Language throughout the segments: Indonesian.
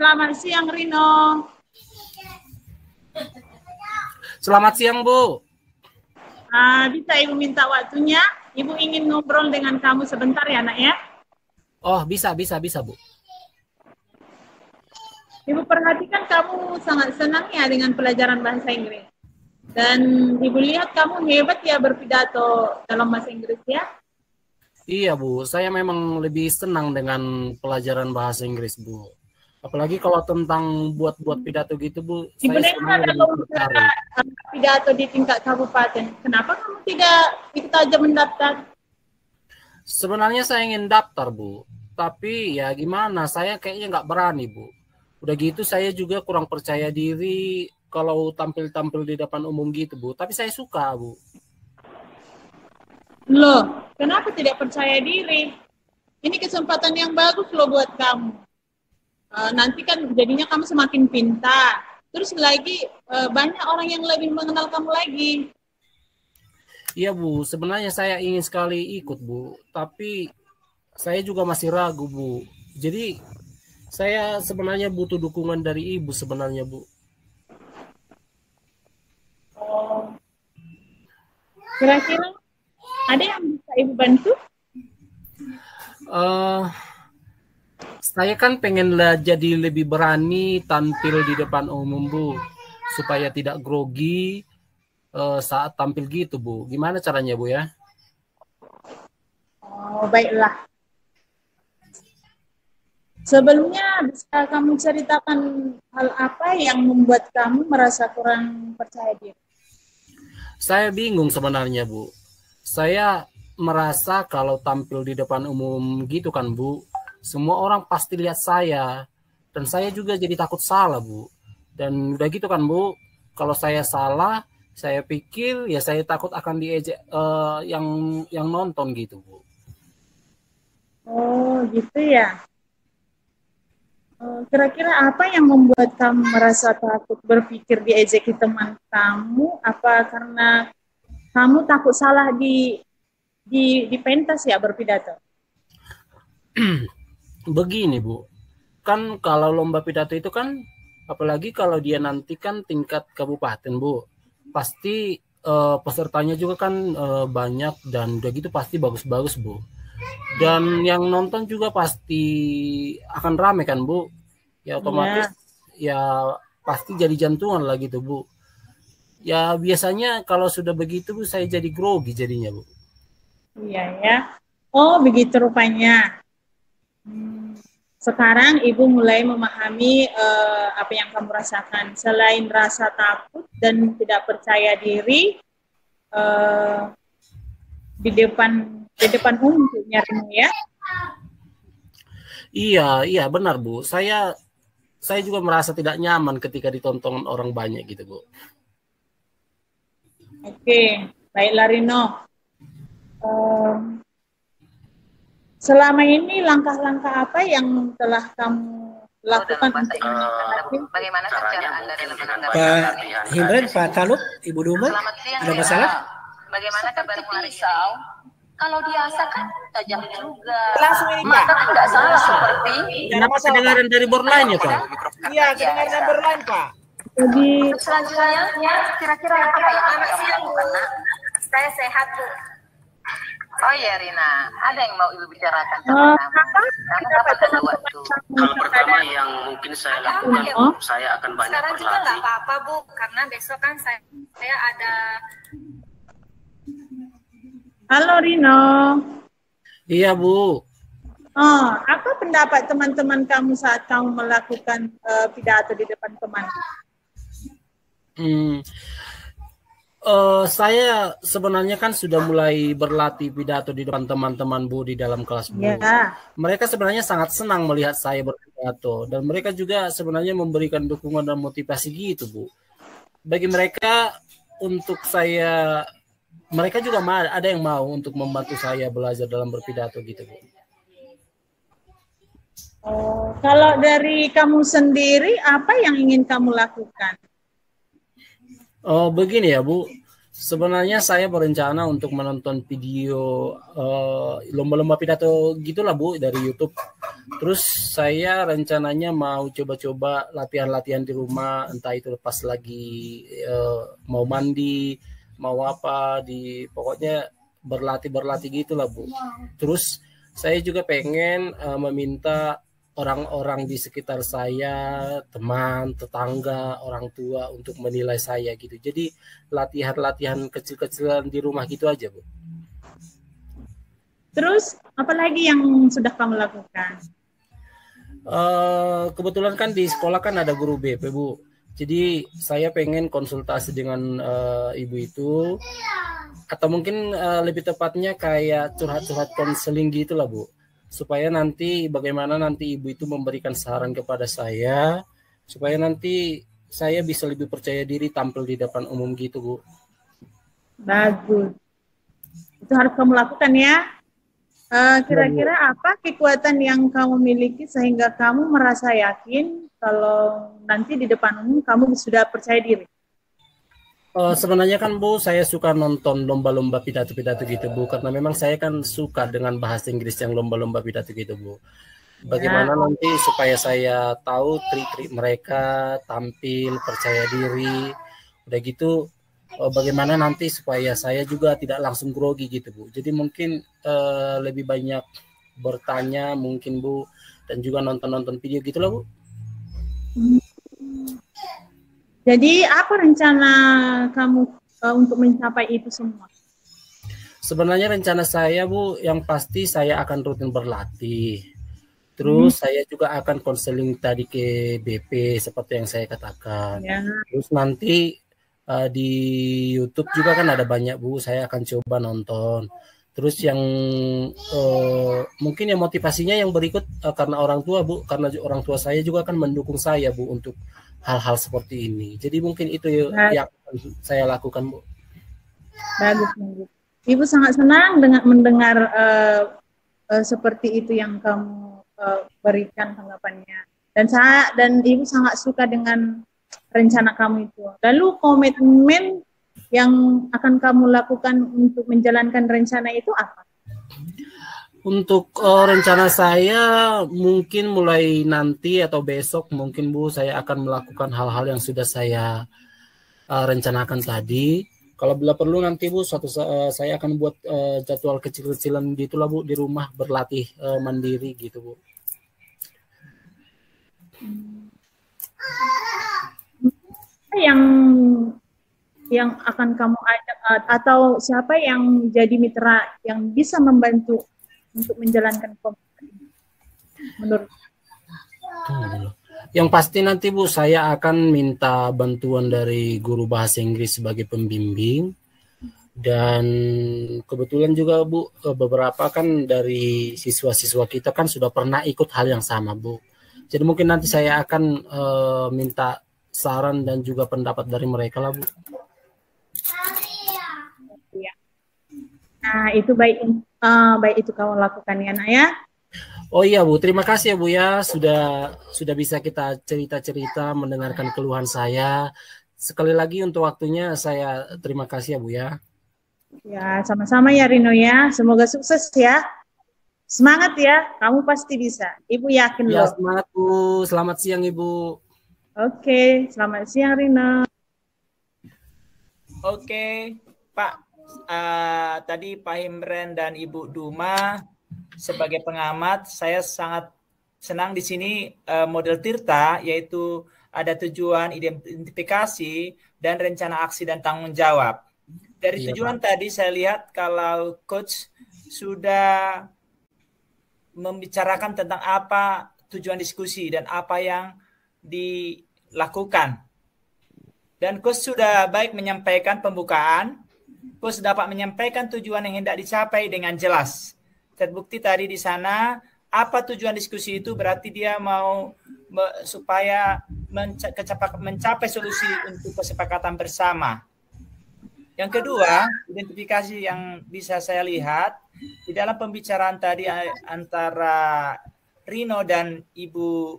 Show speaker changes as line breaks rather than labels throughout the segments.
Selamat siang, Rino.
Selamat siang, Bu.
Bisa Ibu minta waktunya? Ibu ingin ngobrol dengan kamu sebentar ya, Nak ya?
Oh, bisa, Bu.
Ibu perhatikan kamu sangat senang ya dengan pelajaran bahasa Inggris. Dan Ibu lihat kamu hebat ya berpidato dalam bahasa Inggris ya?
Iya, Bu. Saya memang lebih senang dengan pelajaran bahasa Inggris, Bu. Apalagi kalau tentang buat pidato gitu, Bu.
Ibu
Saya
dengar ada
lebih
lomba
tertarik.
pidato di tingkat kabupaten. Kenapa kamu tidak ikut aja mendaftar?
Sebenarnya saya ingin daftar, Bu. Tapi ya gimana, saya kayaknya nggak berani, Bu. Udah gitu saya juga kurang percaya diri kalau tampil-tampil di depan umum gitu, Bu. Tapi saya suka, Bu.
Loh, kenapa tidak percaya diri? Ini kesempatan yang bagus loh buat kamu. Nanti kan jadinya kamu semakin pintar. Terus lagi banyak orang yang lebih mengenal kamu lagi.
Iya, Bu. Sebenarnya saya ingin sekali ikut, Bu. Tapi saya juga masih ragu, Bu. Jadi saya sebenarnya butuh dukungan dari Ibu sebenarnya, Bu.
Kira-kira ada yang bisa Ibu bantu?
Saya kan pengen jadi lebih berani tampil di depan umum, Bu. Supaya tidak grogi saat tampil gitu, Bu. Gimana caranya, Bu ya?
Oh, baiklah. Sebelumnya bisa kamu ceritakan hal apa yang membuat kamu merasa kurang percaya diri?
Saya bingung sebenarnya, Bu. Saya merasa kalau tampil di depan umum gitu kan, Bu, semua orang pasti lihat saya. Dan saya juga jadi takut salah, Bu. Dan udah gitu kan, Bu, kalau saya salah, saya pikir ya saya takut akan diejek yang nonton gitu, Bu.
Oh, gitu ya. Kira-kira apa yang membuat kamu merasa takut berpikir diejeki teman kamu? Apa karena kamu takut salah di pentas ya berpidato?
Begini, Bu. Kan kalau lomba pidato itu kan, apalagi kalau dia nanti kan tingkat kabupaten, Bu. Pasti pesertanya juga kan banyak dan udah gitu pasti bagus-bagus, Bu. Dan yang nonton juga pasti akan rame kan, Bu. Ya otomatis ya pasti jadi jantungan lah gitu, Bu. Ya biasanya kalau sudah begitu, Bu, saya jadi grogi jadinya, Bu.
Iya ya. Oh, begitu rupanya. Sekarang Ibu mulai memahami apa yang kamu rasakan. Selain rasa takut dan tidak percaya diri di depan umum ya.
Iya benar, Bu. Saya juga merasa tidak nyaman ketika ditonton orang banyak gitu, Bu.
Oke, baiklah Rino. Selama ini langkah-langkah apa yang telah kamu lakukan untuk
bagaimana cara Anda dalam menanggapi
Pak Hindran, Pak Taluk, Ibu Duma, ada masalah?
Bagaimana kabarmu hari ini? Kalau biasa kan tajam juga.
Langsung ini, Pak.
Maka tidak salah seperti.
Kenapa kedengaran dari borderline ya, Pak?
Iya, kedengaran berlain, Pak.
Jadi
Selanjutnya, kira-kira apa yang Anda lakukan?
Saya sehat, Bu.
Oh iya, Rina, ada yang mau Ibu bicarakan sama kamu? Karena dapat ada waktu.
Hal pertama yang mungkin saya lakukan, saya akan banyak
Sekarang juga nggak
berlatih.
apa-apa, Bu, karena besok kan saya ada.
halo Rino.
Iya, Bu.
Apa pendapat teman-teman kamu saat kamu melakukan pidato di depan teman?
Saya sebenarnya kan sudah mulai berlatih pidato di depan teman-teman, Bu, di dalam kelas, Bu.
Ya.
Mereka sebenarnya sangat senang melihat saya berpidato dan mereka juga sebenarnya memberikan dukungan dan motivasi gitu, Bu. Bagi mereka untuk saya, mereka juga ada yang mau untuk membantu saya belajar dalam berpidato gitu, Bu.
Kalau dari kamu sendiri, apa yang ingin kamu lakukan?
Oh, begini ya, Bu. Sebenarnya saya berencana untuk menonton video lomba-lomba pidato gitulah, Bu, dari YouTube. Terus saya rencananya mau coba-coba latihan-latihan di rumah, entah itu pas lagi mau mandi, mau apa, pokoknya berlatih gitulah Bu. Terus saya juga pengen meminta orang-orang di sekitar saya, teman, tetangga, orang tua untuk menilai saya gitu. Jadi latihan-latihan kecil-kecilan di rumah gitu aja Bu.
Terus apa lagi yang sudah kamu lakukan?
Kebetulan kan di sekolah kan ada guru BP Bu. Jadi saya pengen konsultasi dengan ibu itu, atau mungkin lebih tepatnya kayak curhat-curhat konseling gitu lah Bu, supaya nanti bagaimana nanti ibu itu memberikan saran kepada saya, supaya nanti saya bisa lebih percaya diri tampil di depan umum gitu Bu.
Bagus, itu harus kamu lakukan ya. Kira-kira apa kekuatan yang kamu miliki sehingga kamu merasa yakin kalau nanti di depan umum kamu sudah percaya diri?
Sebenarnya kan Bu, saya suka nonton lomba-lomba pidato-pidato gitu Bu, karena memang saya kan suka dengan bahasa Inggris yang lomba-lomba pidato gitu Bu. Bagaimana nanti supaya saya tahu trik-trik mereka, tampil, percaya diri, udah gitu bagaimana nanti supaya saya juga tidak langsung grogi gitu Bu. Jadi mungkin lebih banyak bertanya mungkin Bu, dan juga nonton-nonton video gitu lah Bu.
Jadi apa rencana kamu untuk mencapai itu semua?
Sebenarnya rencana saya Bu, yang pasti saya akan rutin berlatih. Terus saya juga akan konseling tadi ke BP seperti yang saya katakan. Ya. Terus nanti di YouTube juga kan ada banyak Bu, saya akan coba nonton. Terus yang mungkin yang motivasinya yang berikut karena orang tua Bu, karena orang tua saya juga kan mendukung saya Bu untuk hal-hal seperti ini. Jadi mungkin itu yang saya lakukan Bu.
Bagus. Ibu sangat senang dengan mendengar seperti itu yang kamu berikan tanggapannya. Dan Ibu sangat suka dengan rencana kamu itu. Lalu komitmen yang akan kamu lakukan untuk menjalankan rencana itu apa?
Untuk rencana saya mungkin mulai nanti atau besok mungkin Bu, saya akan melakukan hal-hal yang sudah saya rencanakan tadi. Kalau bila perlu nanti Bu, saya akan buat jadwal kecil-kecilan gitulah Bu di rumah, berlatih mandiri gitu Bu. Yang akan kamu ajak atau siapa yang jadi mitra yang bisa membantu untuk menjalankan komitmen ini menurut? Yang pasti nanti Bu, saya akan minta bantuan dari guru bahasa Inggris sebagai pembimbing, dan kebetulan juga Bu, beberapa kan dari siswa-siswa kita kan sudah pernah ikut hal yang sama Bu. Jadi mungkin nanti saya akan minta saran dan juga pendapat dari mereka lah Bu.
Ya. Nah itu baik itu kamu lakukan ya Nak ya.
Oh iya Bu, terima kasih ya Bu ya, sudah bisa kita cerita-cerita, mendengarkan keluhan saya. Sekali lagi untuk waktunya saya terima kasih ya Bu ya.
Ya sama-sama ya Rino ya, semoga sukses ya. Semangat ya, kamu pasti bisa. Ibu yakin
ya,
loh.
Semangat Bu, selamat siang Ibu.
Oke, selamat siang Rino.
Oke, Pak. Tadi Pak Himren dan Ibu Duma sebagai pengamat, saya sangat senang di sini model Tirta, yaitu ada tujuan, identifikasi, dan rencana aksi dan tanggung jawab. Dari tujuan tadi saya lihat kalau coach sudah membicarakan tentang apa tujuan diskusi dan apa yang dilakukan. Dan coach sudah baik menyampaikan pembukaan, coach dapat menyampaikan tujuan yang hendak dicapai dengan jelas. Terbukti tadi di sana apa tujuan diskusi itu, berarti dia mau supaya mencapai solusi untuk kesepakatan bersama. Yang kedua, identifikasi yang bisa saya lihat di dalam pembicaraan tadi antara Rino dan Ibu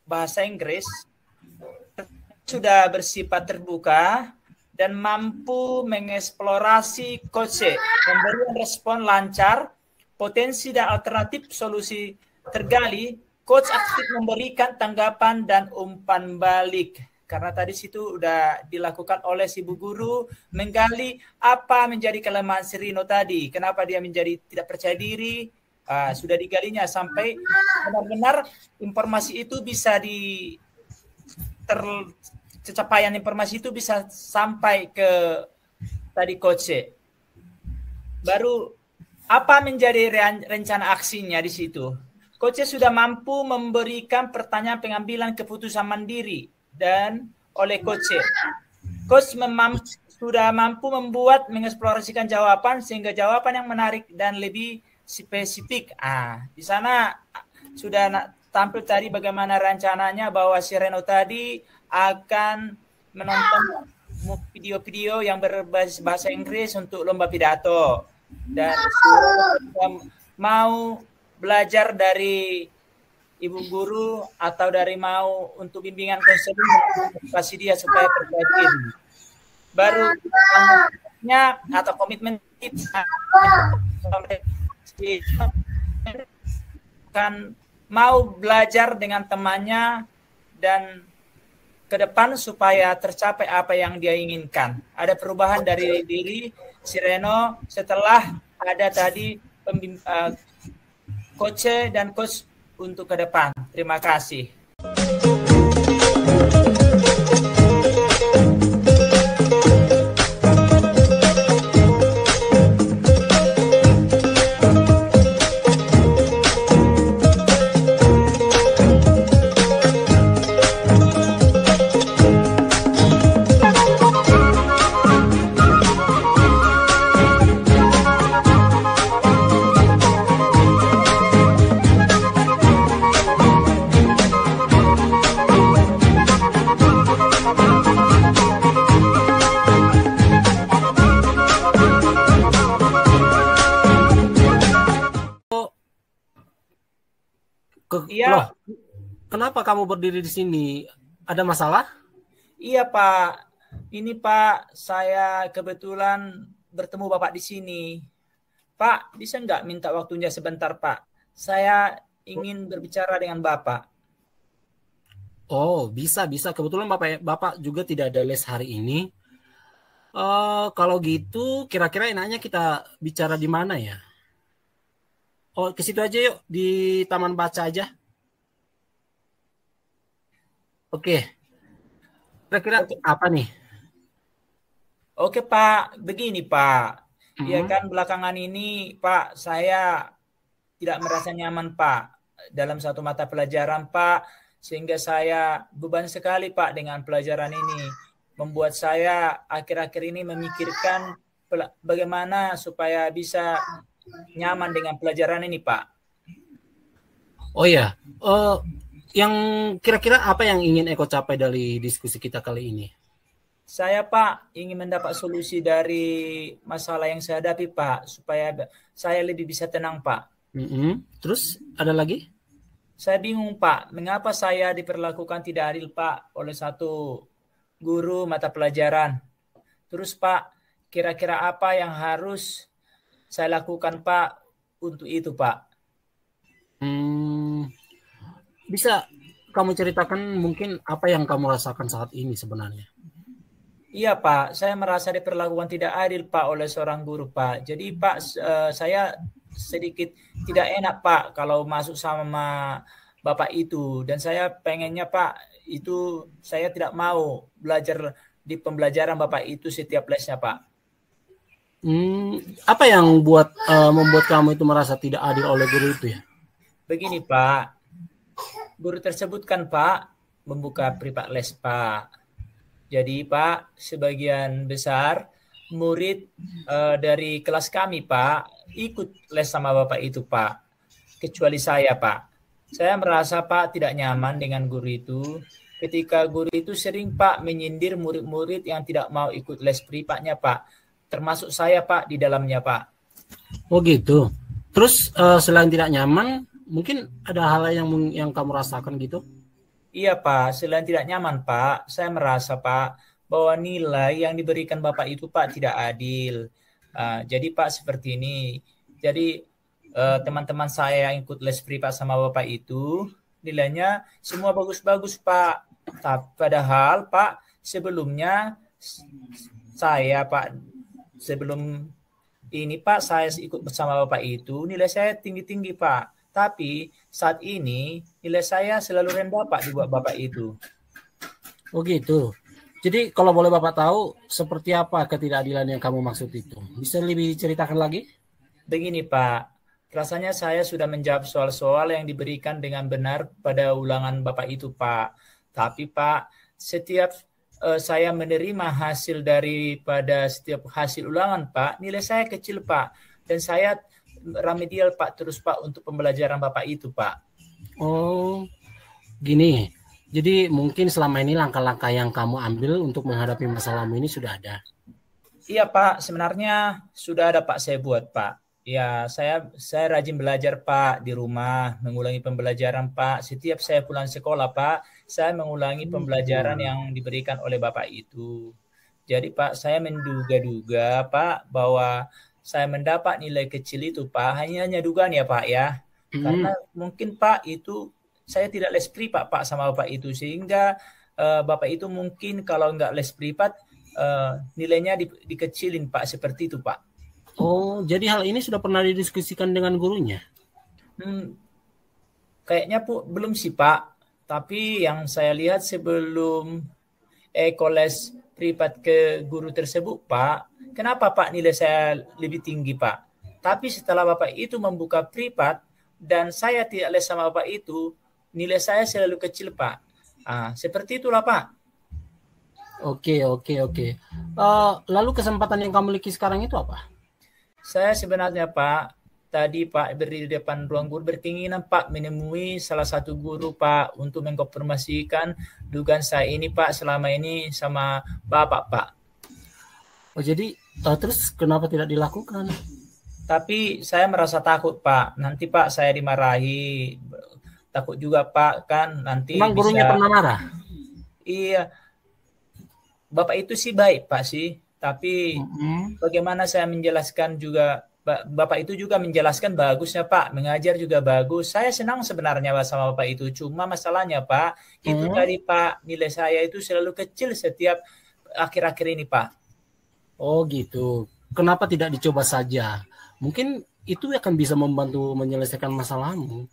bahasa Inggris sudah bersifat terbuka dan mampu mengeksplorasi konsep, memberikan respon lancar, potensi dan alternatif solusi tergali, coach aktif memberikan tanggapan dan umpan balik. Karena tadi situ udah dilakukan oleh si Bu Guru menggali apa menjadi kelemahan si Rino tadi. Kenapa dia menjadi tidak percaya diri. Sudah digalinya sampai benar-benar informasi itu bisa capaian informasi itu bisa sampai ke tadi coach. Baru apa menjadi rencana aksinya di situ? Coach sudah mampu memberikan pertanyaan pengambilan keputusan mandiri dan oleh coach sudah mampu mengeksplorasikan jawaban sehingga jawaban yang menarik dan lebih spesifik. Di sana sudah tampil tadi bagaimana rencananya bahwa si Reno tadi akan menonton video-video yang berbasis bahasa Inggris untuk lomba pidato dan mau belajar dari ibu guru atau dari mau untuk bimbingan konseling motivasi dia supaya percaya diri. Baru atau komitmen kita kan mau belajar dengan temannya dan ke depan supaya tercapai apa yang dia inginkan. Ada perubahan dari diri si Reno setelah ada tadi coach dan coach untuk ke depan. Terima kasih.
Loh, kenapa kamu berdiri di sini? Ada masalah?
Iya Pak, ini Pak, saya kebetulan bertemu Bapak di sini. Pak, bisa nggak minta waktunya sebentar Pak? Saya ingin berbicara dengan Bapak.
Oh, bisa. Kebetulan Bapak juga tidak ada les hari ini. Kalau gitu, kira-kira enaknya kita bicara di mana ya? Oh, ke situ aja yuk, di Taman Baca aja. Oke. Kira-kira apa nih?
Oke Pak, begini Pak. Ya kan belakangan ini Pak, saya tidak merasa nyaman Pak dalam satu mata pelajaran Pak, sehingga saya beban sekali Pak dengan pelajaran ini. Membuat saya akhir-akhir ini memikirkan bagaimana supaya bisa nyaman dengan pelajaran ini Pak.
Oh ya, yang kira-kira apa yang ingin Eko capai dari diskusi kita kali ini?
Saya Pak ingin mendapat solusi dari masalah yang saya hadapi Pak, supaya saya lebih bisa tenang Pak.
Terus ada lagi?
Saya bingung Pak, mengapa saya diperlakukan tidak adil Pak oleh satu guru mata pelajaran. Terus Pak, kira-kira apa yang harus saya lakukan Pak untuk itu Pak?
Bisa kamu ceritakan mungkin apa yang kamu rasakan saat ini sebenarnya?
Iya Pak, saya merasa diperlakukan tidak adil Pak oleh seorang guru Pak. Jadi Pak, saya sedikit tidak enak Pak kalau masuk sama Bapak itu. Dan saya pengennya Pak, itu saya tidak mau belajar di pembelajaran Bapak itu setiap lesnya Pak.
Apa yang membuat kamu itu merasa tidak adil oleh guru itu ya?
Begini Pak, guru tersebut kan Pak membuka privat les Pak. Jadi Pak, sebagian besar murid dari kelas kami Pak ikut les sama Bapak itu Pak. Kecuali saya Pak. Saya merasa Pak tidak nyaman dengan guru itu. Ketika guru itu sering Pak menyindir murid-murid yang tidak mau ikut les privatnya Pak. Termasuk saya Pak di dalamnya Pak.
Oh gitu. Terus selain tidak nyaman, mungkin ada hal yang kamu rasakan gitu?
Iya Pak, selain tidak nyaman Pak, saya merasa Pak bahwa nilai yang diberikan Bapak itu Pak tidak adil. Jadi Pak seperti ini. Jadi teman-teman saya yang ikut les privat sama Bapak itu nilainya semua bagus-bagus Pak. Padahal Pak sebelumnya saya Pak sebelum ini Pak saya ikut bersama Bapak itu nilai saya tinggi-tinggi Pak. Tapi saat ini nilai saya selalu rendah Pak di Bapak itu.
Oh gitu. Jadi kalau boleh Bapak tahu seperti apa ketidakadilan yang kamu maksud itu? Bisa lebih ceritakan lagi?
Begini Pak, rasanya saya sudah menjawab soal-soal yang diberikan dengan benar pada ulangan Bapak itu Pak. Tapi Pak, setiap saya menerima hasil daripada setiap hasil ulangan Pak, nilai saya kecil Pak. Dan saya remedial Pak terus Pak untuk pembelajaran Bapak itu Pak.
Oh, gini. Jadi mungkin selama ini langkah-langkah yang kamu ambil untuk menghadapi masalahmu ini sudah ada.
Iya Pak, sebenarnya sudah ada Pak saya buat Pak. Ya, saya rajin belajar Pak di rumah, mengulangi pembelajaran Pak. Setiap saya pulang sekolah Pak, saya mengulangi pembelajaran yang diberikan oleh Bapak itu. Jadi Pak, saya menduga-duga Pak bahwa saya mendapat nilai kecil itu Pak, hanya dugaan ya Pak ya. Karena mungkin Pak itu saya tidak les privat Pak sama Bapak itu, sehingga Bapak itu mungkin kalau nggak les privat nilainya dikecilin Pak, seperti itu Pak.
Oh, jadi hal ini sudah pernah didiskusikan dengan gurunya?
Kayaknya belum sih Pak, tapi yang saya lihat sebelum les privat ke guru tersebut Pak, kenapa Pak nilai saya lebih tinggi Pak? Tapi setelah Bapak itu membuka privat dan saya tidak les sama Bapak itu, nilai saya selalu kecil Pak. Seperti itulah Pak.
Oke. Lalu kesempatan yang kamu miliki sekarang itu apa?
Saya sebenarnya Pak, tadi Pak berdiri di depan ruang guru berkeinginan Pak menemui salah satu guru Pak untuk mengkonfirmasikan dugaan saya ini Pak selama ini sama Bapak Pak.
Oh jadi terus kenapa tidak dilakukan?
Tapi saya merasa takut Pak, nanti Pak saya dimarahi. Takut juga Pak kan nanti.
Emang gurunya pernah marah?
Iya. Bapak itu sih baik Pak sih. Tapi bagaimana saya menjelaskan juga, Bapak itu juga menjelaskan bagusnya Pak, mengajar juga bagus. Saya senang sebenarnya sama Bapak itu. Cuma masalahnya Pak, itu tadi Pak, nilai saya itu selalu kecil setiap akhir-akhir ini Pak.
Oh gitu. Kenapa tidak dicoba saja? Mungkin itu akan bisa membantu menyelesaikan masalahmu.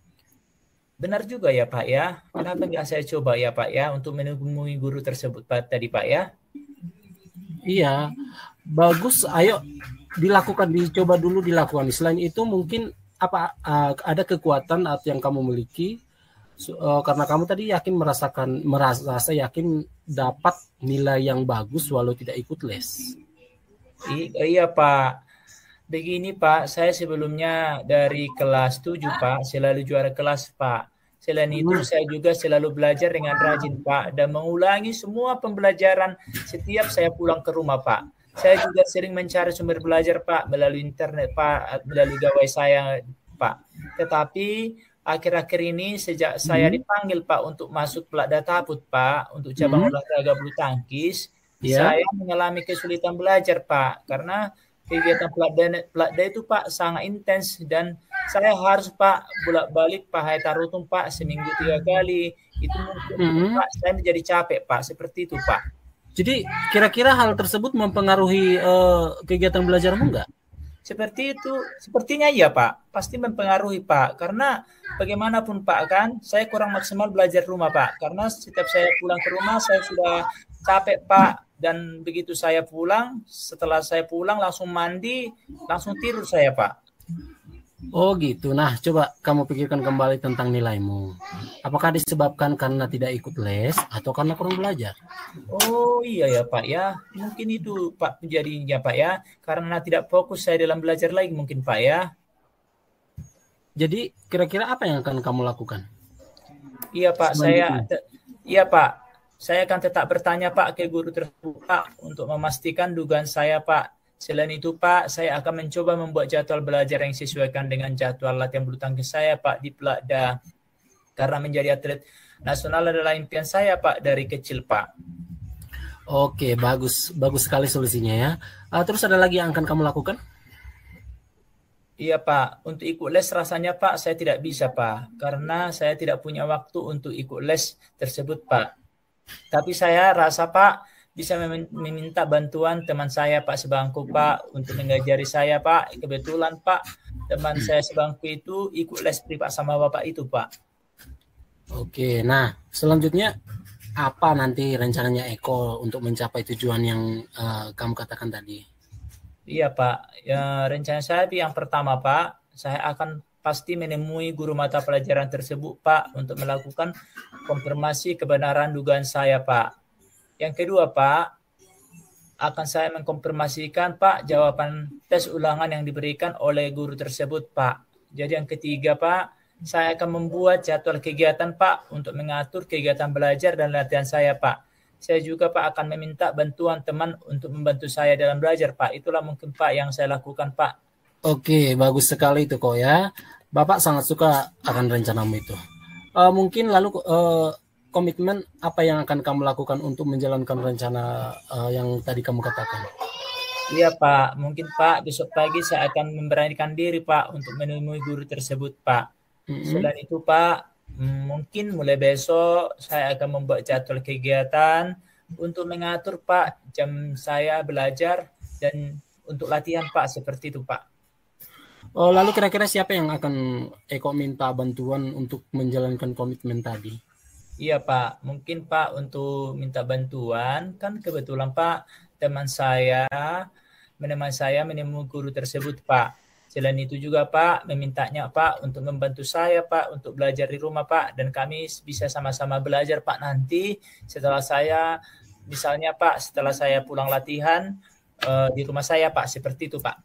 Benar juga ya Pak ya. Kenapa nggak saya coba ya Pak ya untuk menemui guru tersebut Pak tadi Pak ya?
Iya, bagus. Ayo dicoba dulu dilakukan. Selain itu mungkin ada kekuatan yang kamu miliki karena kamu tadi merasa yakin dapat nilai yang bagus walau tidak ikut les.
Iya Pak. Begini Pak, saya sebelumnya dari kelas 7 Pak, selalu juara kelas Pak. Selain itu saya juga selalu belajar dengan rajin Pak dan mengulangi semua pembelajaran setiap saya pulang ke rumah Pak. Saya juga sering mencari sumber belajar Pak melalui internet Pak, melalui gawai saya Pak. Tetapi akhir-akhir ini sejak saya dipanggil Pak untuk masuk Pelada Taput Pak untuk cabang olahraga bulu tangkis, saya mengalami kesulitan belajar Pak karena kegiatan Pelada itu Pak sangat intens dan saya harus Pak bolak-balik Pak Haitarutung Pak seminggu 3 kali. Itu mungkin Pak saya menjadi capek Pak, seperti itu Pak.
Jadi kira-kira hal tersebut mempengaruhi kegiatan belajarmu enggak?
Seperti itu, sepertinya iya Pak, pasti mempengaruhi Pak. Karena bagaimanapun Pak kan, saya kurang maksimal belajar rumah Pak. Karena setiap saya pulang ke rumah saya sudah capek Pak. Dan begitu saya pulang, setelah saya pulang langsung mandi, langsung tidur saya Pak.
Oh gitu. Nah, coba kamu pikirkan kembali tentang nilaimu. Apakah disebabkan karena tidak ikut les atau karena kurang belajar?
Oh iya ya Pak ya. Mungkin itu Pak menjadinya Pak ya. Karena tidak fokus saya dalam belajar lagi mungkin Pak ya.
Jadi kira-kira apa yang akan kamu lakukan?
Iya Pak, iya Pak. Saya akan tetap bertanya Pak ke guru tersebut Pak untuk memastikan dugaan saya Pak. Selain itu Pak, saya akan mencoba membuat jadwal belajar yang disesuaikan dengan jadwal latihan bulu tangkis saya Pak di Pelada. Karena menjadi atlet nasional adalah impian saya Pak dari kecil Pak.
Oke, bagus sekali solusinya ya. Terus ada lagi yang akan kamu lakukan?
Iya Pak, untuk ikut les rasanya Pak saya tidak bisa Pak, karena saya tidak punya waktu untuk ikut les tersebut Pak. Tapi saya rasa Pak bisa meminta bantuan teman saya Pak sebangku Pak untuk mengajari saya Pak. Kebetulan Pak teman saya sebangku itu ikut les privat sama Bapak itu Pak.
Oke, nah selanjutnya apa nanti rencananya Eko untuk mencapai tujuan yang kamu katakan tadi?
Iya Pak, ya, rencana saya yang pertama Pak, saya akan pasti menemui guru mata pelajaran tersebut Pak untuk melakukan konfirmasi kebenaran dugaan saya Pak. Yang kedua Pak, akan saya mengkonfirmasikan Pak jawaban tes ulangan yang diberikan oleh guru tersebut Pak. Jadi yang ketiga Pak, saya akan membuat jadwal kegiatan Pak untuk mengatur kegiatan belajar dan latihan saya Pak. Saya juga Pak akan meminta bantuan teman untuk membantu saya dalam belajar Pak. Itulah mungkin Pak yang saya lakukan Pak.
Oke, bagus sekali itu kok ya. Bapak sangat suka akan rencanamu itu. Mungkin lalu komitmen apa yang akan kamu lakukan untuk menjalankan rencana yang tadi kamu katakan?
Iya Pak, mungkin Pak besok pagi saya akan memberanikan diri Pak untuk menemui guru tersebut Pak. Selain itu Pak, mungkin mulai besok saya akan membuat jadwal kegiatan untuk mengatur Pak jam saya belajar dan untuk latihan Pak, seperti itu Pak.
Oh, lalu kira-kira siapa yang akan Eko minta bantuan untuk menjalankan komitmen tadi?
Iya Pak, mungkin Pak untuk minta bantuan kan kebetulan Pak teman saya menemui guru tersebut Pak. Selain itu juga Pak, memintanya Pak untuk membantu saya Pak untuk belajar di rumah Pak. Dan kami bisa sama-sama belajar Pak nanti setelah saya, misalnya Pak, setelah saya pulang latihan di rumah saya Pak, seperti itu Pak.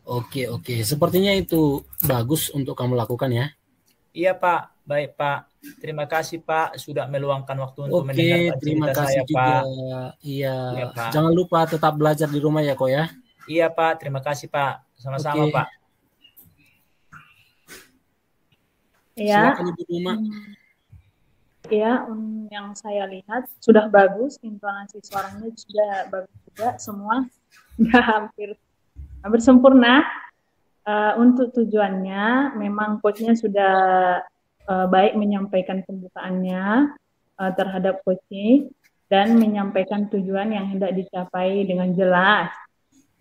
Oke. Sepertinya itu bagus untuk kamu lakukan ya.
Iya Pak, baik Pak. Terima kasih Pak sudah meluangkan waktu untuk mendengarkan
terima
cerita
kasih
saya
juga.
Pak.
Iya
Pak.
Jangan lupa tetap belajar di rumah ya kok ya.
Iya Pak, terima kasih Pak. Sama-sama Pak.
Ya.
Silakan Ibu Duma.
Ya, yang saya lihat sudah bagus, intonasi suaranya sudah bagus juga, semua hampir sempurna. Untuk tujuannya, memang coachnya sudah baik menyampaikan pembukaannya terhadap coaching dan menyampaikan tujuan yang hendak dicapai dengan jelas.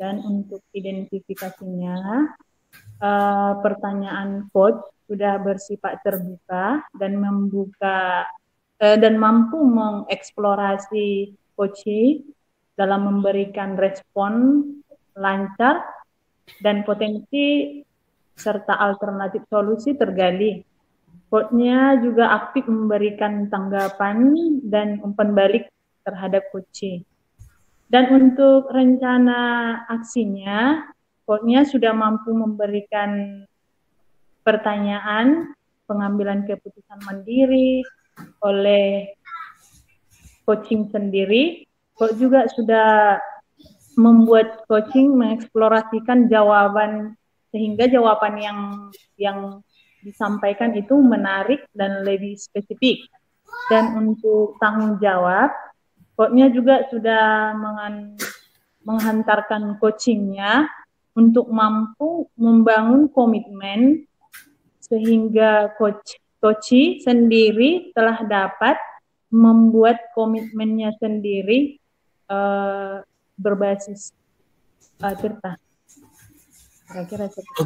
Dan untuk identifikasinya, pertanyaan coach sudah bersifat terbuka dan membuka dan mampu mengeksplorasi coaching dalam memberikan respon lancar dan potensi serta alternatif solusi tergali. Coachnya juga aktif memberikan tanggapan dan umpan balik terhadap coaching. Dan untuk rencana aksinya, coachnya sudah mampu memberikan pertanyaan, pengambilan keputusan mandiri oleh coaching sendiri. Coach juga sudah membuat coaching mengeksplorasikan jawaban, sehingga jawaban yang disampaikan itu menarik dan lebih spesifik. Dan untuk tanggung jawab, coachnya juga sudah menghantarkan coachingnya untuk mampu membangun komitmen sehingga coach sendiri telah dapat membuat komitmennya sendiri berbasis cerita. Kira-kira seperti itu.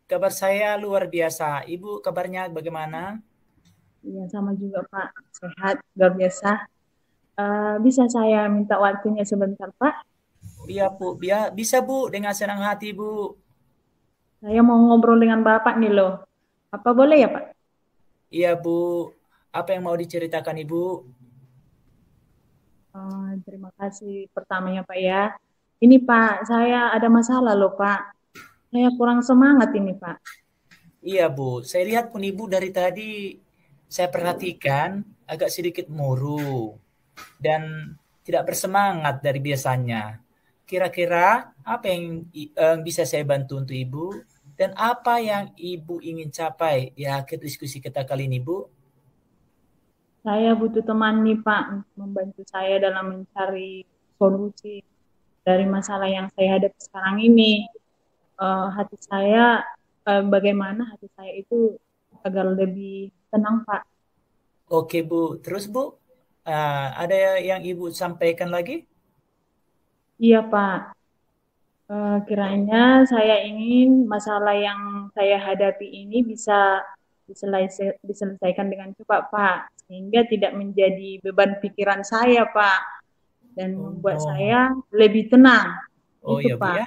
Kabar saya luar biasa. Ibu kabarnya bagaimana?
Iya, sama juga Pak. Sehat, luar biasa. Bisa saya minta waktunya sebentar Pak?
Iya Bu, bisa Bu, dengan senang hati Bu.
Saya mau ngobrol dengan Bapak nih loh. Apa boleh ya Pak?
Iya Bu, apa yang mau diceritakan Ibu?
Terima kasih pertamanya Pak ya. Ini Pak, saya ada masalah loh Pak. Saya kurang semangat ini Pak.
Iya Bu, saya lihat pun Ibu dari tadi saya perhatikan agak sedikit murung dan tidak bersemangat dari biasanya. Kira-kira apa yang bisa saya bantu untuk Ibu dan apa yang Ibu ingin capai di akhir diskusi kita kali ini Bu?
Saya butuh teman nih Pak untuk membantu saya dalam mencari solusi dari masalah yang saya hadapi sekarang ini. Hati saya, bagaimana hati saya itu agar lebih tenang Pak.
Oke Bu, terus Bu, ada yang Ibu sampaikan lagi?
Iya Pak, kiranya saya ingin masalah yang saya hadapi ini bisa diselesaikan dengan cepat Pak, sehingga tidak menjadi beban pikiran saya Pak, dan membuat saya lebih tenang.
Oh
itu
ya Bu
Pak.
ya.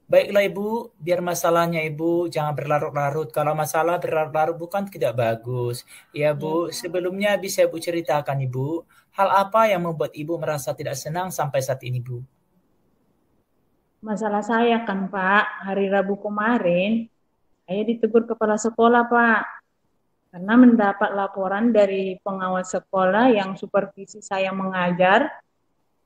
Baiklah Ibu, biar masalahnya Ibu jangan berlarut-larut. Kalau masalah berlarut-larut bukan tidak bagus. Ya Bu, sebelumnya bisa Ibu ceritakan Ibu, hal apa yang membuat Ibu merasa tidak senang sampai saat ini Bu?
Masalah saya kan Pak, hari Rabu kemarin, saya ditegur kepala sekolah Pak, karena mendapat laporan dari pengawas sekolah yang supervisi saya mengajar.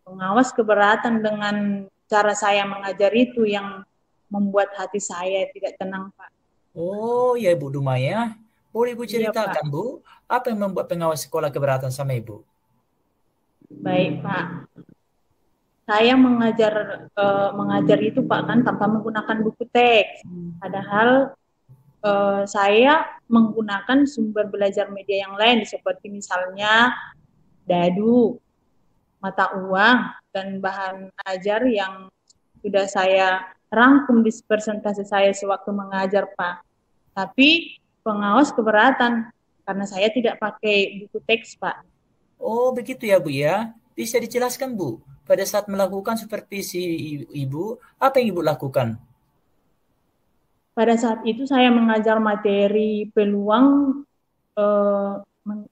Pengawas keberatan dengan cara saya mengajar itu yang membuat hati saya tidak tenang, Pak.
Oh ya Ibu Dumaya, boleh Ibu ceritakan
Iya,
Bu, apa yang membuat pengawas sekolah keberatan sama Ibu?
Baik Pak, saya mengajar itu Pak kan tanpa menggunakan buku teks, padahal saya menggunakan sumber belajar media yang lain seperti misalnya dadu, mata uang, dan bahan ajar yang sudah saya rangkum di presentasi saya sewaktu mengajar Pak. Tapi pengawas keberatan karena saya tidak pakai buku teks Pak.
Oh begitu ya Bu ya. Bisa dijelaskan Bu, pada saat melakukan supervisi Ibu, apa yang Ibu lakukan?
Pada saat itu saya mengajar materi peluang,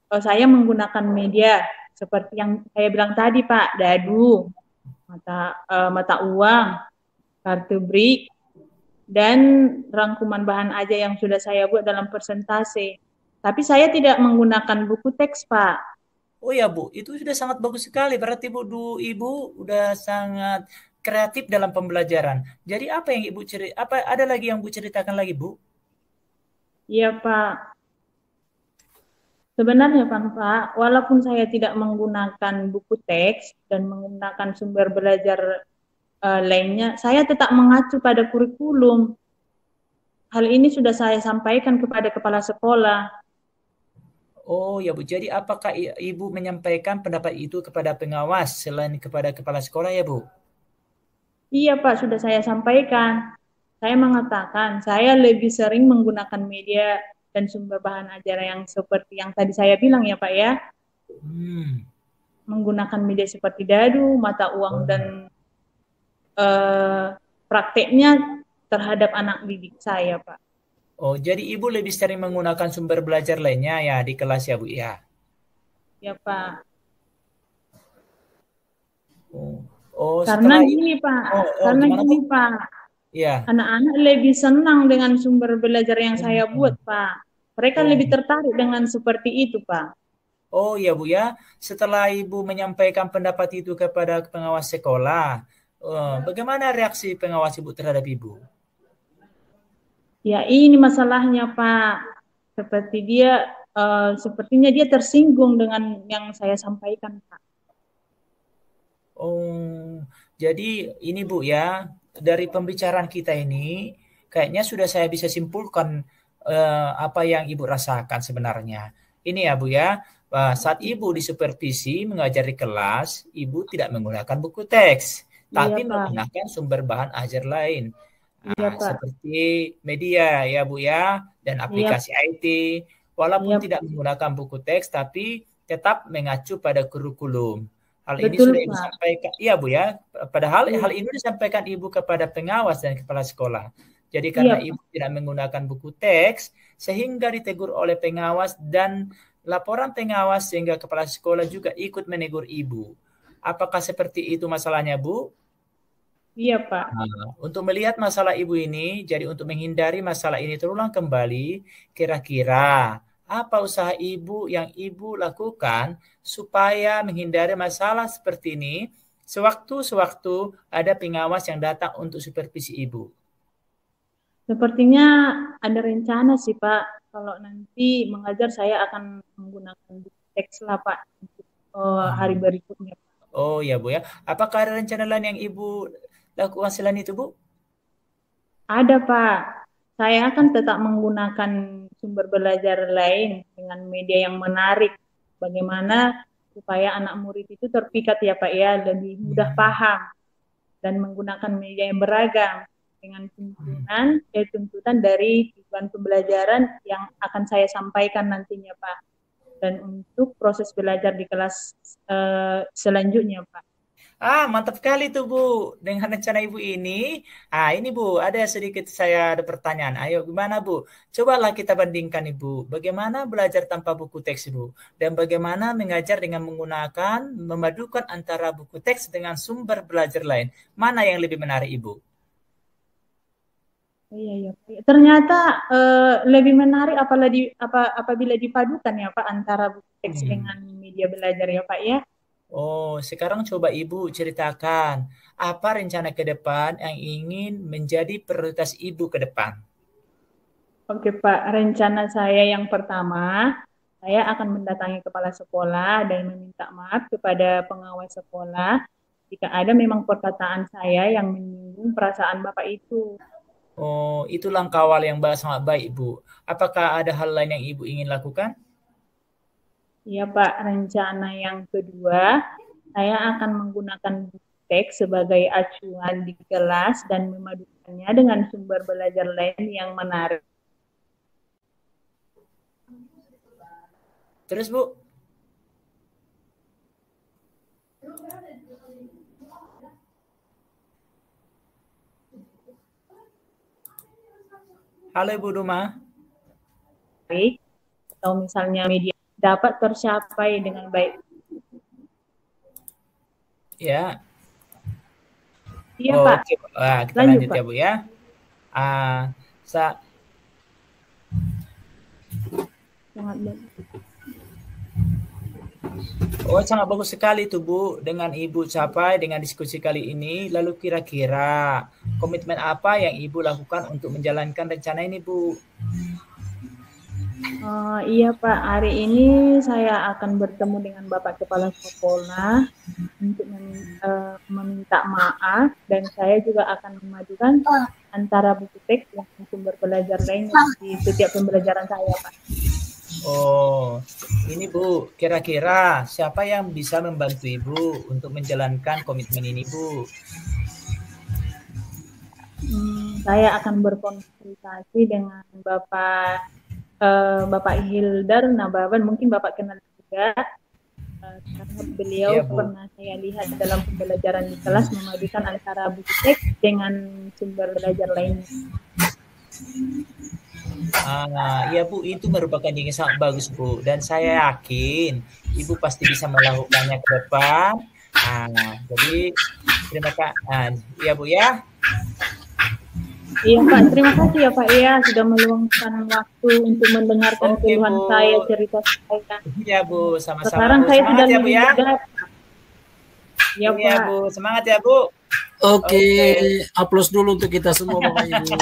saya menggunakan media seperti yang saya bilang tadi Pak, dadu, mata uang, kartu break, dan rangkuman bahan aja yang sudah saya buat dalam presentasi. Tapi saya tidak menggunakan buku teks, Pak.
Oh ya Bu, itu sudah sangat bagus sekali. Berarti Ibu udah sangat kreatif dalam pembelajaran. Jadi apa yang Ibu ada lagi yang Bu ceritakan lagi Bu?
Iya Pak. Sebenarnya Pak, walaupun saya tidak menggunakan buku teks dan menggunakan sumber belajar lainnya, saya tetap mengacu pada kurikulum. Hal ini sudah saya sampaikan kepada kepala sekolah.
Oh ya Bu, jadi apakah Ibu menyampaikan pendapat itu kepada pengawas selain kepada kepala sekolah ya Bu?
Iya Pak, sudah saya sampaikan. Saya mengatakan, saya lebih sering menggunakan media dan sumber bahan ajar yang seperti yang tadi saya bilang ya Pak ya. Menggunakan media seperti dadu, mata uang, dan prakteknya terhadap anak didik saya, Pak.
Oh, jadi Ibu lebih sering menggunakan sumber belajar lainnya ya di kelas ya, Bu ya?
Ya, Pak.
Karena
gini, Pak. Karena gini, Pak.
Ya.
Anak-anak lebih senang dengan sumber belajar yang saya buat, Pak. Mereka lebih tertarik dengan seperti itu, Pak.
Oh, ya, Bu ya. Setelah Ibu menyampaikan pendapat itu kepada pengawas sekolah, bagaimana reaksi pengawas Ibu terhadap Ibu?
Ya ini masalahnya Pak. Sepertinya dia tersinggung dengan yang saya sampaikan Pak.
Oh, jadi ini Bu ya, dari pembicaraan kita ini, kayaknya sudah saya bisa simpulkan apa yang Ibu rasakan sebenarnya. Ini ya Bu ya, saat Ibu disupervisi mengajar di kelas, Ibu tidak menggunakan buku teks, tapi menggunakan sumber bahan ajar lain. Seperti media ya Bu ya, dan aplikasi IT. Walaupun tidak menggunakan buku teks, tapi tetap mengacu pada kurikulum. Hal ini sudah disampaikan, iya Bu ya. Padahal hal ini disampaikan Ibu kepada pengawas dan kepala sekolah. Jadi karena
Iya,
ibu tidak menggunakan buku teks, sehingga ditegur oleh pengawas dan laporan pengawas sehingga kepala sekolah juga ikut menegur ibu. Apakah seperti itu masalahnya, Bu?
iya Pak.
Nah, untuk melihat masalah ibu ini, jadi untuk menghindari masalah ini terulang kembali, kira-kira apa usaha ibu yang ibu lakukan supaya menghindari masalah seperti ini sewaktu-sewaktu ada pengawas yang datang untuk supervisi ibu?
Sepertinya ada rencana sih Pak. Kalau nanti mengajar saya akan menggunakan buku teks lah Pak untuk hari berikutnya.
Oh ya Bu ya. Apakah ada rencana lain yang ibu lakukan selain itu Bu?
Ada Pak. Saya akan tetap menggunakan sumber belajar lain dengan media yang menarik. Bagaimana supaya anak murid itu terpikat ya Pak ya, lebih mudah paham dan menggunakan media yang beragam dengan tuntutan dari tujuan pembelajaran yang akan saya sampaikan nantinya Pak. Dan untuk proses belajar di kelas selanjutnya Pak.
Mantap sekali tuh Bu. Dengan rencana Ibu ini. Ini Bu, ada sedikit saya ada pertanyaan. Ayo gimana Bu? Cobalah kita bandingkan Ibu. Bagaimana belajar tanpa buku teks Ibu? Dan bagaimana mengajar dengan menggunakan, memadukan antara buku teks dengan sumber belajar lain. Mana yang lebih menarik Ibu?
Iya. Ternyata lebih menarik apabila dipadukan ya Pak antara buku teks dengan media belajar ya Pak ya.
Oh, sekarang coba Ibu ceritakan apa rencana ke depan yang ingin menjadi prioritas Ibu ke depan.
Oke Pak, rencana saya yang pertama, saya akan mendatangi kepala sekolah dan meminta maaf kepada pengawas sekolah jika ada memang perkataan saya yang menyinggung perasaan Bapak itu.
Oh, itu langkah awal yang sangat baik, Bu. Apakah ada hal lain yang Ibu ingin lakukan?
Iya, Pak. Rencana yang kedua, saya akan menggunakan buku teks sebagai acuan di kelas dan memadukannya dengan sumber belajar lain yang menarik.
Terus, Bu? Halo Ibu Duma.
Atau misalnya media dapat tercapai dengan baik.
Ya.
Iya Pak.
Oke, kita lanjut Pak. Ya Bu ya. Sangat bagus sekali tuh Bu dengan Ibu capai dengan diskusi kali ini. Lalu kira-kira komitmen apa yang Ibu lakukan untuk menjalankan rencana ini Bu?
Iya Pak, hari ini saya akan bertemu dengan Bapak Kepala Sekolah untuk meminta maaf dan saya juga akan memadukan antara buku teks dan sumber belajar lain di setiap pembelajaran saya Pak.
Oh, ini Bu, kira-kira siapa yang bisa membantu Ibu untuk menjalankan komitmen ini Bu?
Saya akan berkonsultasi dengan Bapak Hildar Nababan, mungkin Bapak kenal juga, karena beliau pernah saya lihat dalam pembelajaran di kelas memadukan antara buku teks dengan sumber belajar lainnya.
Ya Bu, itu merupakan yang sangat bagus Bu, dan saya yakin Ibu pasti bisa melakukannya ke depan. Jadi terima kasih ya Bu ya.
Iya Pak, terima kasih ya Pak ya sudah meluangkan waktu untuk mendengarkan keluhan saya, cerita saya.
Iya Bu, sama-sama.
Sekarang
Bu.
saya
Semangat
sudah
ya Bu ya.
Iya Pak.
Bu, semangat ya Bu.
Oke. Aplaus dulu untuk kita semua Bapak Ibu.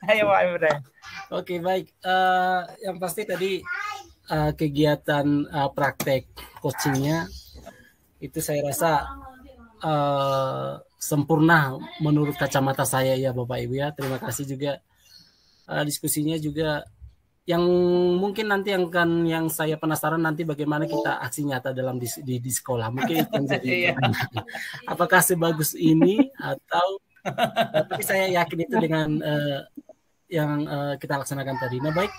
Ayo Pak Ibrahim.
Oke, baik. Yang pasti tadi kegiatan praktek coachingnya itu saya rasa sempurna menurut kacamata saya ya Bapak Ibu ya. Terima kasih juga diskusinya juga yang mungkin nanti yang saya penasaran nanti bagaimana kita aksi nyata dalam di sekolah. Mungkin itu yang jadi apakah sebagus ini atau tapi saya yakin itu dengan yang kita laksanakan tadi. Nah baik,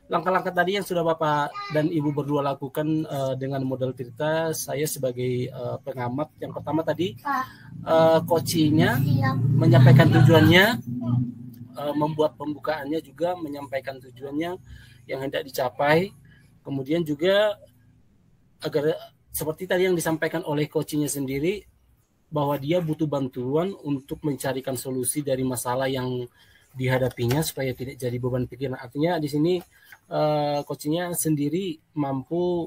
langkah-langkah tadi yang sudah Bapak dan Ibu berdua lakukan dengan model cerita, saya sebagai pengamat, yang pertama tadi coachingnya menyampaikan tujuannya, membuat pembukaannya juga menyampaikan tujuannya yang hendak dicapai, kemudian juga agar seperti tadi yang disampaikan oleh coachingnya sendiri, bahwa dia butuh bantuan untuk mencarikan solusi dari masalah yang dihadapinya supaya tidak jadi beban pikiran. Artinya di sini coachingnya sendiri mampu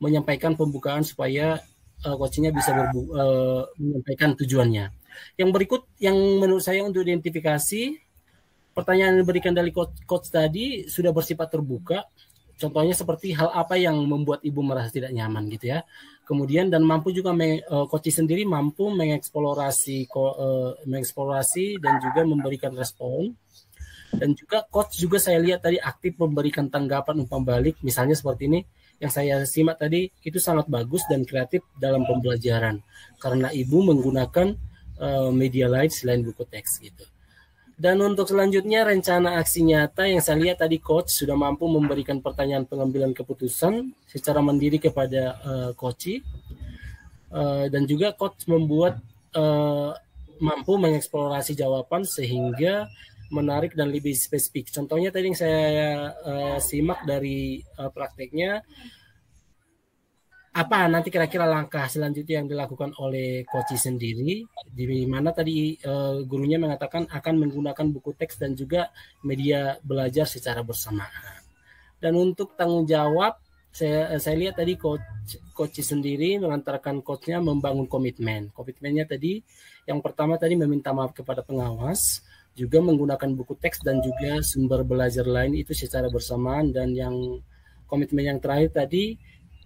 menyampaikan pembukaan supaya coachingnya bisa menyampaikan tujuannya. Yang berikut yang menurut saya untuk identifikasi, pertanyaan yang diberikan dari coach tadi sudah bersifat terbuka. Contohnya seperti hal apa yang membuat ibu merasa tidak nyaman gitu ya. Kemudian dan mampu juga coach sendiri mampu mengeksplorasi dan juga memberikan respon. Dan juga coach juga saya lihat tadi aktif memberikan tanggapan umpan balik, misalnya seperti ini yang saya simak tadi, itu sangat bagus dan kreatif dalam pembelajaran karena ibu menggunakan media lain selain buku teks gitu. Dan untuk selanjutnya rencana aksi nyata yang saya lihat tadi coach sudah mampu memberikan pertanyaan pengambilan keputusan secara mandiri kepada coach, dan juga coach membuat mampu mengeksplorasi jawaban sehingga menarik dan lebih spesifik. Contohnya tadi yang saya simak dari prakteknya, apa nanti kira-kira langkah selanjutnya yang dilakukan oleh coach sendiri, di mana tadi gurunya mengatakan akan menggunakan buku teks dan juga media belajar secara bersamaan. Dan untuk tanggung jawab, saya lihat tadi coach sendiri mengantarkan coachnya membangun komitmen. Komitmennya tadi yang pertama tadi meminta maaf kepada pengawas, juga menggunakan buku teks dan juga sumber belajar lain itu secara bersamaan, dan yang komitmen yang terakhir tadi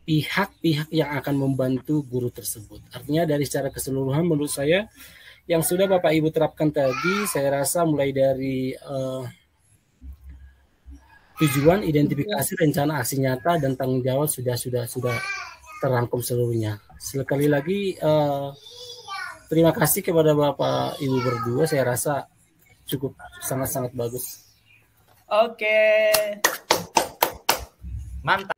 pihak-pihak yang akan membantu guru tersebut. Artinya dari secara keseluruhan menurut saya yang sudah Bapak Ibu terapkan tadi, saya rasa mulai dari tujuan, identifikasi, rencana aksi nyata dan tanggung jawab sudah terangkum seluruhnya. Sekali lagi terima kasih kepada Bapak Ibu berdua, saya rasa cukup sangat-sangat bagus.
Oke. Mantap.